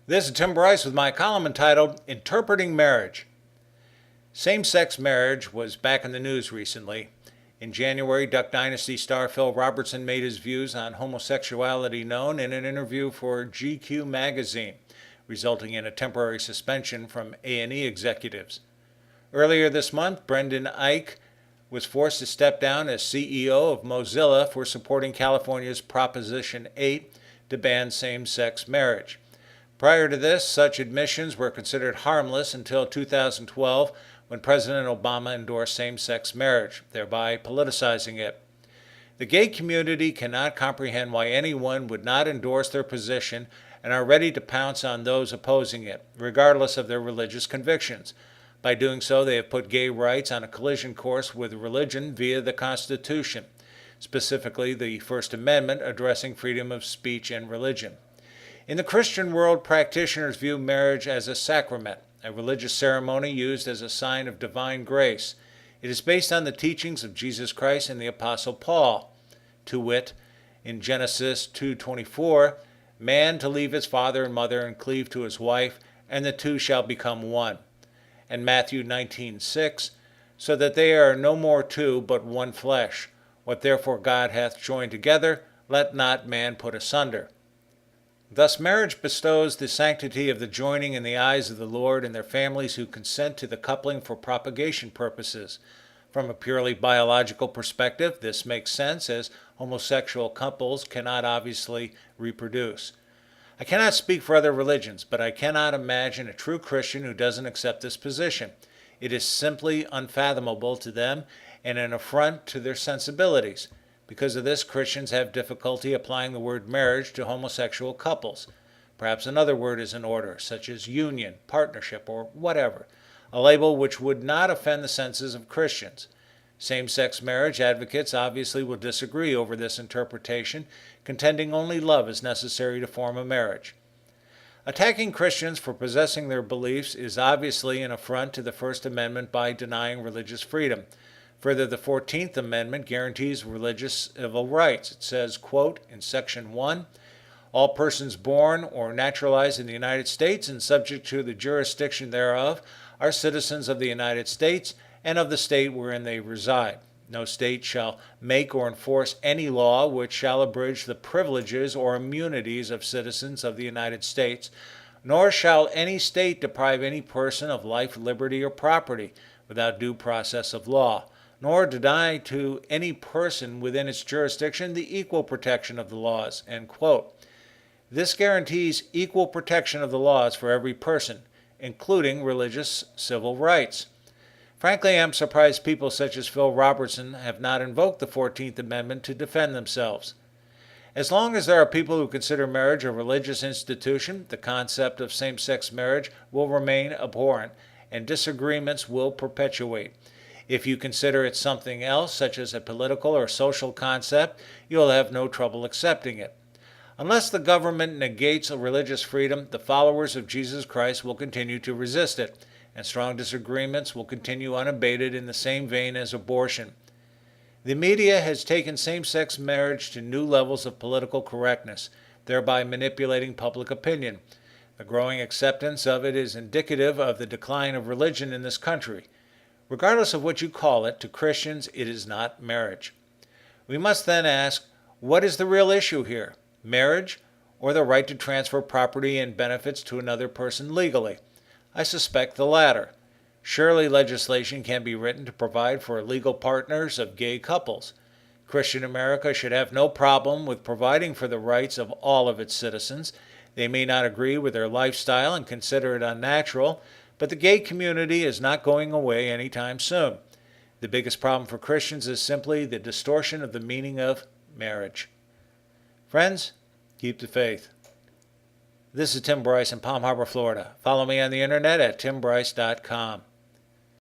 This is Tim Bryce with my column entitled Interpreting Marriage. Same-sex marriage was back in the news recently. In January, Duck Dynasty star Phil Robertson made his views on homosexuality known in an interview for GQ magazine, resulting in a temporary suspension from A&E executives. Earlier this month, Brendan Eich was forced to step down as CEO of Mozilla for supporting California's Proposition 8 to ban same-sex marriage. Prior to this, such admissions were considered harmless until 2012 when President Obama endorsed same-sex marriage, thereby politicizing it. The gay community cannot comprehend why anyone would not endorse their position and are ready to pounce on those opposing it, regardless of their religious convictions. By doing so, they have put gay rights on a collision course with religion via the Constitution, specifically the First Amendment addressing freedom of speech and religion. In the Christian world, practitioners view marriage as a sacrament, a religious ceremony used as a sign of divine grace. It is based on the teachings of Jesus Christ and the Apostle Paul, to wit, in Genesis 2:24, man to leave his father and mother and cleave to his wife, and the two shall become one. And Matthew 19:6, so that they are no more two, but one flesh. What therefore God hath joined together, let not man put asunder. Thus marriage bestows the sanctity of the joining in the eyes of the Lord and their families who consent to the coupling for propagation purposes. From a purely biological perspective, this makes sense as homosexual couples cannot obviously reproduce. I cannot speak for other religions, but I cannot imagine a true Christian who doesn't accept this position. It is simply unfathomable to them and an affront to their sensibilities. Because of this, Christians have difficulty applying the word marriage to homosexual couples. Perhaps another word is in order, such as union, partnership, or whatever, a label which would not offend the senses of Christians. Same-sex marriage advocates obviously will disagree over this interpretation, contending only love is necessary to form a marriage. Attacking Christians for possessing their beliefs is obviously an affront to the First Amendment by denying religious freedom. Further, the 14th Amendment guarantees religious civil rights. It says, quote, in Section 1, all persons born or naturalized in the United States and subject to the jurisdiction thereof are citizens of the United States and of the state wherein they reside. No state shall make or enforce any law which shall abridge the privileges or immunities of citizens of the United States, nor shall any state deprive any person of life, liberty, or property without due process of law, nor deny to any person within its jurisdiction the equal protection of the laws, end quote. This guarantees equal protection of the laws for every person, including religious civil rights. Frankly, I'm surprised people such as Phil Robertson have not invoked the 14th Amendment to defend themselves. As long as there are people who consider marriage a religious institution, the concept of same-sex marriage will remain abhorrent, and disagreements will perpetuate. If you consider it something else, such as a political or social concept, you'll have no trouble accepting it. Unless the government negates religious freedom, the followers of Jesus Christ will continue to resist it, and strong disagreements will continue unabated in the same vein as abortion. The media has taken same-sex marriage to new levels of political correctness, thereby manipulating public opinion. The growing acceptance of it is indicative of the decline of religion in this country. Regardless of what you call it, to Christians it is not marriage. We must then ask, what is the real issue here? Marriage, or the right to transfer property and benefits to another person legally? I suspect the latter. Surely legislation can be written to provide for legal partners of gay couples. Christian America should have no problem with providing for the rights of all of its citizens. They may not agree with their lifestyle and consider it unnatural, but the gay community is not going away anytime soon. The biggest problem for Christians is simply the distortion of the meaning of marriage. Friends, keep the faith. This is Tim Bryce in Palm Harbor, Florida. Follow me on the internet at timbryce.com.